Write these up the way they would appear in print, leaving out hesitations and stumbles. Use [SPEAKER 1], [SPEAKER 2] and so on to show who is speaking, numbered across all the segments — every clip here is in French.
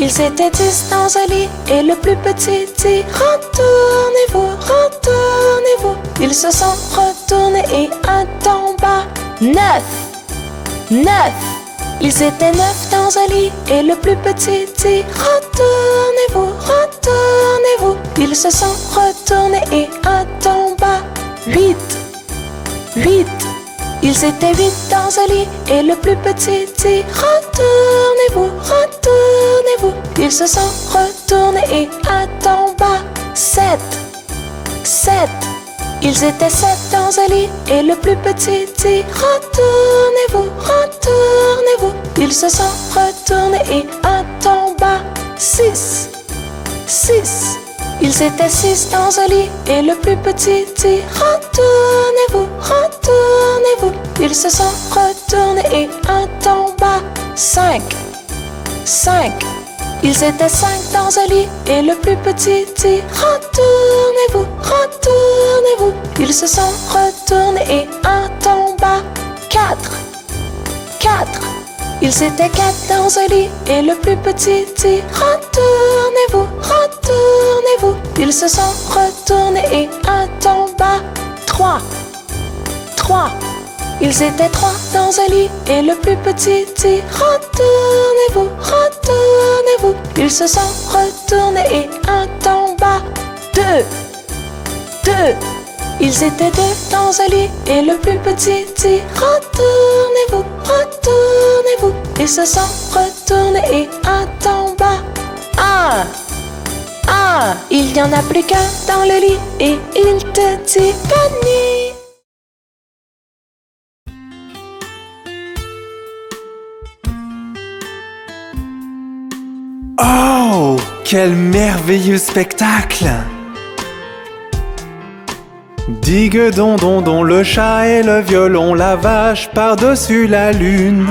[SPEAKER 1] Ils étaient 10 dans un lit et le plus petit dit retournez-vous, retournez-vous. Ils se sont retournés et un tomba. 9, 9. Ils étaient 9 dans un lit et le plus petit dit retournez-vous, retournez-vous. Ils se sont retournés et un tomba. 8, 8. Ils étaient 8 dans un lit et le plus petit dit retournez-vous, retournez-vous. Ils se sont retournés et un tomba. 7, 7. Ils étaient 7 dans un lit et le plus petit dit retournez-vous, retournez-vous. Ils se sont retournés et un tomba. 6, 6. Ils étaient 6 dans un lit et le plus petit dit retournez-vous, retournez-vous. Ils se sont retournés et un tomba. 5, 5. Ils étaient 5 dans un lit et le plus petit dit retournez-vous, retournez-vous. Ils se sont retournés et un tomba. 4, 4. Ils étaient 4 dans un lit et le plus petit dit retournez-vous, retournez-vous. Ils se sont retournés et un tomba. 3, 3. Ils étaient 3 dans un lit et le plus petit dit retournez-vous, retournez-vous. Ils se sont retournés et un tomba. 2, 2. Ils étaient 2 dans un lit et le plus petit dit retournez-vous, retournez-vous. Ils se sont retournés et un tomba. 1, 1. Il n'y en a plus qu'un dans le lit et il te dit bonne nuit.
[SPEAKER 2] Oh, quel merveilleux spectacle! Digue don don don, le chat et le violon, la vache par-dessus la lune.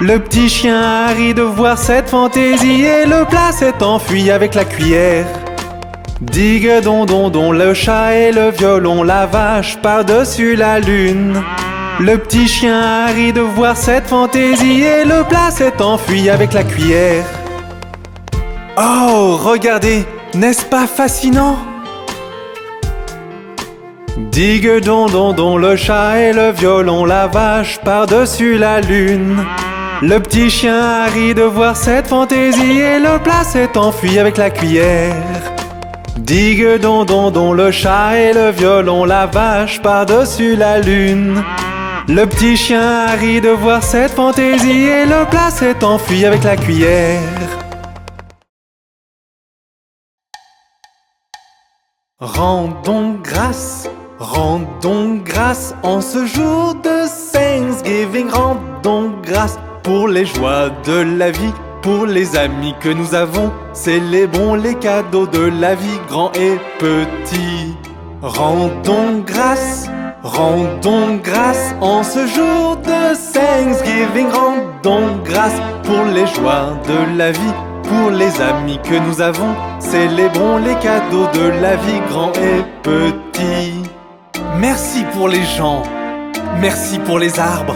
[SPEAKER 2] Le petit chien a ri de voir cette fantaisie et le plat s'est enfui avec la cuillère. Digue don don don, le chat et le violon, la vache par-dessus la lune. Le petit chien a ri de voir cette fantaisie et le plat s'est enfui avec la cuillère. Oh, regardez, n'est-ce pas fascinant? Digue don don don, le chat et le violon, la vache par-dessus la lune. Le petit chien a ri de voir cette fantaisie et le plat s'est enfui avec la cuillère. Digue don don don, le chat et le violon, la vache par-dessus la lune. Le petit chien a ri de voir cette fantaisie et le plat s'est enfui avec la cuillère. Rendons grâce en ce jour de Thanksgiving. Rendons grâce pour les joies de la vie, pour les amis que nous avons. Célébrons les cadeaux de la vie, grands et petits. Rendons grâce en ce jour de Thanksgiving. Rendons grâce pour les joies de la vie, pour les amis que nous avons. Célébrons les cadeaux de la vie, grands et petits. Merci pour les gens, merci pour les arbres,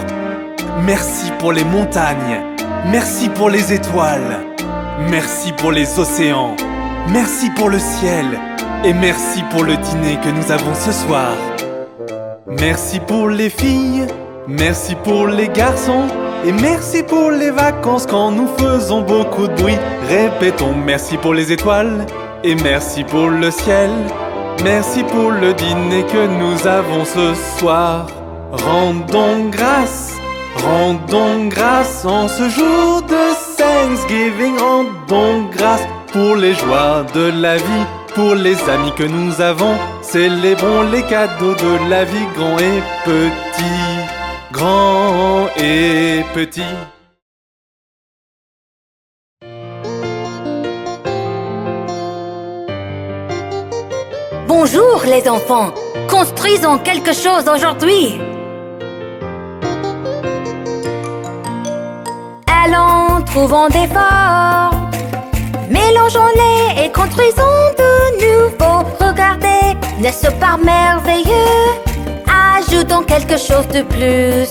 [SPEAKER 2] merci pour les montagnes, merci pour les étoiles, merci pour les océans, merci pour le ciel et merci pour le dîner que nous avons ce soir. Merci pour les filles, merci pour les garçons et merci pour les vacances quand nous faisons beaucoup de bruit. Répétons merci pour les étoiles et merci pour le ciel. Merci pour le dîner que nous avons ce soir. Rendons grâce en ce jour de Thanksgiving. Rendons grâce pour les joies de la vie, pour les amis que nous avons. Célébrons les cadeaux de la vie, grands et petits. Grands et petits.
[SPEAKER 3] Bonjour les enfants, construisons quelque chose aujourd'hui. Allons, trouvons des formes, mélangeons-les et construisons de nouveau. Regardez, n'est-ce pas merveilleux? Ajoutons quelque chose de plus.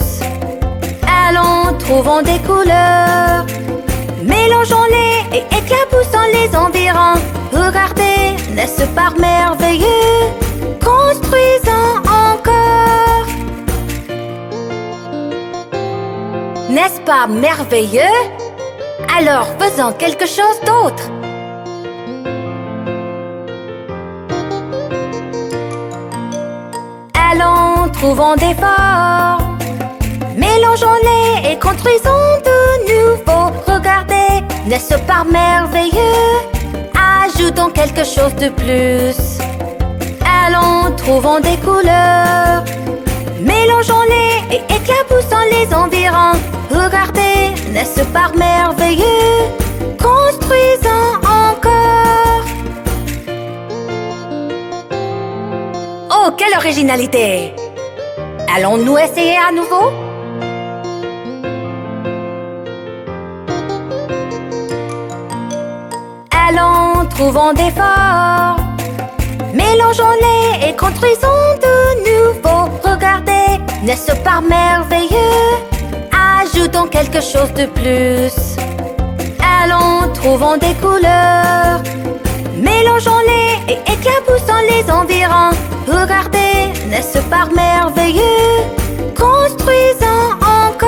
[SPEAKER 3] Allons, trouvons des couleurs, mélangeons-les et éclaboussons pas merveilleux? Construisons encore. N'est-ce pas merveilleux? Alors faisons quelque chose d'autre. Allons, trouvons des formes. Mélangeons-les et construisons de nouveau. Regardez, n'est-ce pas merveilleux? Ajoutons quelque chose de plus. Allons, trouvons des couleurs. Mélangeons-les et éclaboussons les environs. Regardez, n'est-ce pas merveilleux? Construisons encore. Oh, quelle originalité! Allons-nous essayer à nouveau? Allons, trouvons des formes. Mélangeons-les et construisons de nouveau. Regardez, n'est-ce pas merveilleux? Ajoutons quelque chose de plus. Allons, trouvons des couleurs. Mélangeons-les et éclaboussons les environs. Regardez, n'est-ce pas merveilleux? Construisons encore.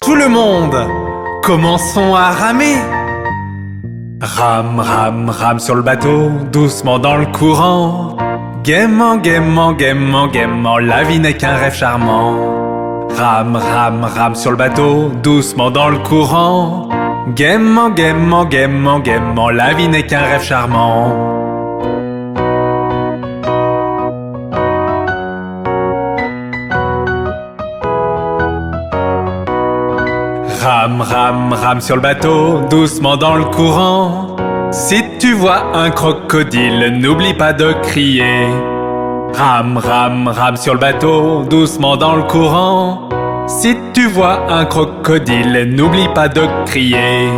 [SPEAKER 2] Tout le monde, commençons à ramer. Rame, rame, rame sur le bateau, doucement dans le courant. Gaiement, gaiement, gaiement, gaiement, la vie n'est qu'un rêve charmant. Rame, rame, rame sur le bateau, doucement dans le courant. Gaiement, gaiement, gaiement, gaiement, la vie n'est qu'un rêve charmant. Rame, rame, rame sur le bateau, doucement dans le courant. Si tu vois un crocodile, n'oublie pas de crier. Rame, rame, rame sur le bateau, doucement dans le courant. Si tu vois un crocodile, n'oublie pas de crier.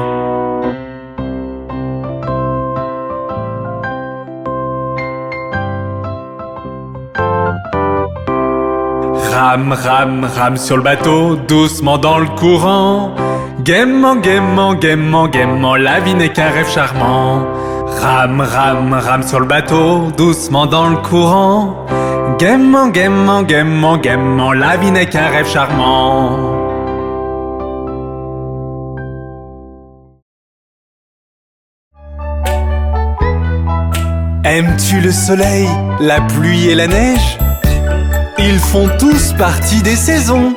[SPEAKER 2] Rame, rame, rame sur le bateau, doucement dans le courant. Gaiement, gaiement, gaiement, gaiement, la vie n'est qu'un rêve charmant. Rame, rame, rame sur le bateau, doucement dans le courant. Gaiement, gaiement, gaiement, gaiement, la vie n'est qu'un rêve charmant. Aimes-tu le soleil, la pluie et la neige? Ils font tous partie des saisons.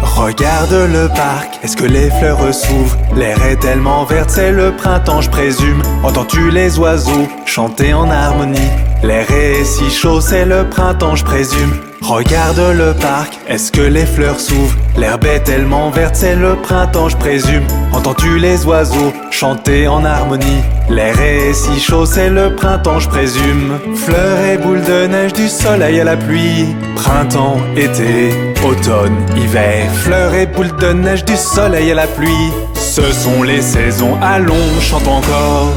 [SPEAKER 2] Regarde le parc, est-ce que les fleurs s'ouvrent? L'air est tellement vert, c'est le printemps, je présume. Entends-tu les oiseaux chanter en harmonie? L'air est si chaud, c'est le printemps, je présume. Regarde le parc, est-ce que les fleurs s'ouvrent? L'herbe est tellement verte, c'est le printemps, je présume. Entends-tu les oiseaux chanter en harmonie? L'air est si chaud, c'est le printemps, je présume. Fleurs et boules de neige, du soleil à la pluie. Printemps, été, automne, hiver. Fleurs et boules de neige, du soleil à la pluie. Ce sont les saisons, allons, chante encore.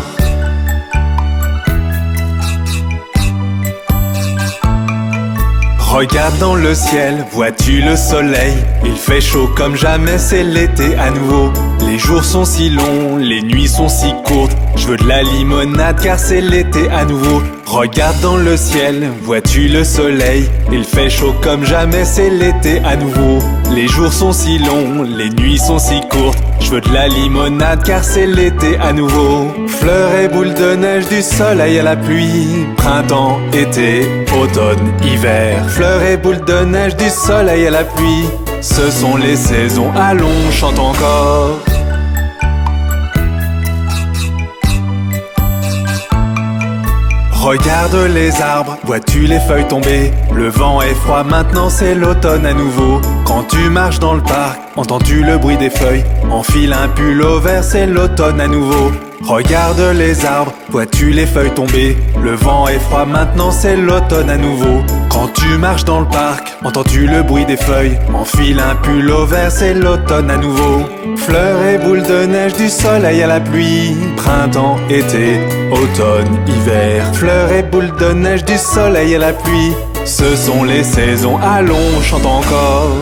[SPEAKER 2] Regarde dans le ciel, vois-tu le soleil? Il fait chaud comme jamais, c'est l'été à nouveau. Les jours sont si longs, les nuits sont si courtes. Je veux de la limonade car c'est l'été à nouveau. Regarde dans le ciel, vois-tu le soleil? Il fait chaud comme jamais, c'est l'été à nouveau. Les jours sont si longs, les nuits sont si courtes. Je veux de la limonade car c'est l'été à nouveau. Fleurs et boules de neige, du soleil à la pluie. Printemps, été, automne, hiver. Fleurs et boules de neige, du soleil à la pluie. Ce sont les saisons, allons, chante encore. Regarde les arbres, vois-tu les feuilles tomber? Le vent est froid, maintenant c'est l'automne à nouveau. Quand tu marches dans le parc, entends-tu le bruit des feuilles? Enfile un pull au vert, c'est l'automne à nouveau. Regarde les arbres, vois-tu les feuilles tomber? Le vent est froid, maintenant c'est l'automne à nouveau. Quand tu marches dans le parc, entends-tu le bruit des feuilles? Enfile un pull au vert, c'est l'automne à nouveau. Fleurs et boules de neige, du soleil à la pluie. Printemps, été, automne, hiver. Fleurs et boules de neige, du soleil à la pluie. Ce sont les saisons, allons, chante encore.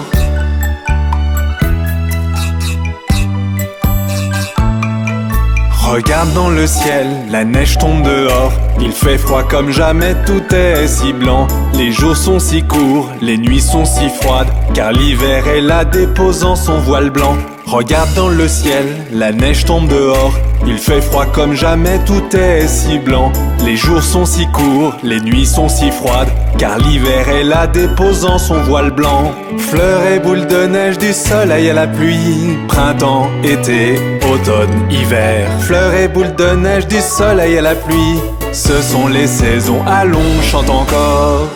[SPEAKER 2] Regarde dans le ciel, la neige tombe dehors. Il fait froid comme jamais, tout est si blanc. Les jours sont si courts, les nuits sont si froides, car l'hiver est là déposant son voile blanc. Regarde dans le ciel, la neige tombe dehors. Il fait froid comme jamais, tout est si blanc. Les jours sont si courts, les nuits sont si froides, car l'hiver est là déposant son voile blanc. Fleurs et boules de neige, du soleil à la pluie. Printemps, été, automne, hiver. Fleurs et boules de neige, du soleil à la pluie. Ce sont les saisons, allons, chante encore.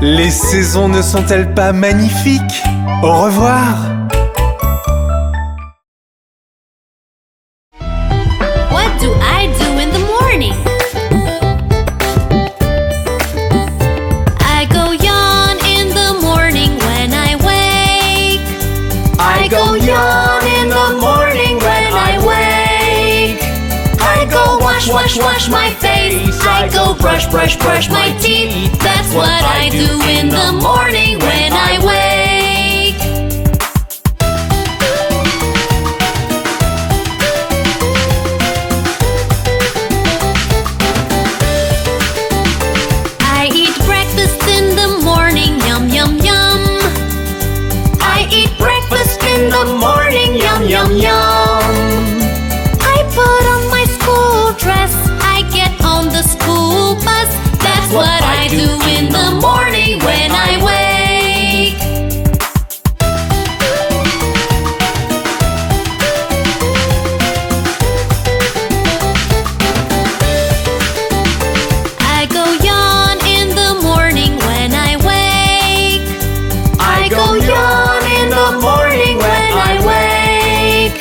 [SPEAKER 2] Les saisons ne sont-elles pas magnifiques? Au revoir!
[SPEAKER 3] What do I do in the morning? I go yawn in the morning when I wake. I go yawn in the morning when I wake. I go wash my face. I go brush my teeth. That's what I do in the morning when I wake. I eat breakfast in the morning, yum yum yum. I eat breakfast in the morning, yum yum yum. I put on my school dress, I get on the school bus. That's what I do in the morning when I wake. I go yawn in the morning when I wake. I go yawn in the morning when I wake.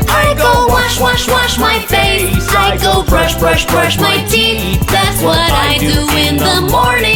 [SPEAKER 3] I go wash my face. I go brush my teeth. That's what I do in the morning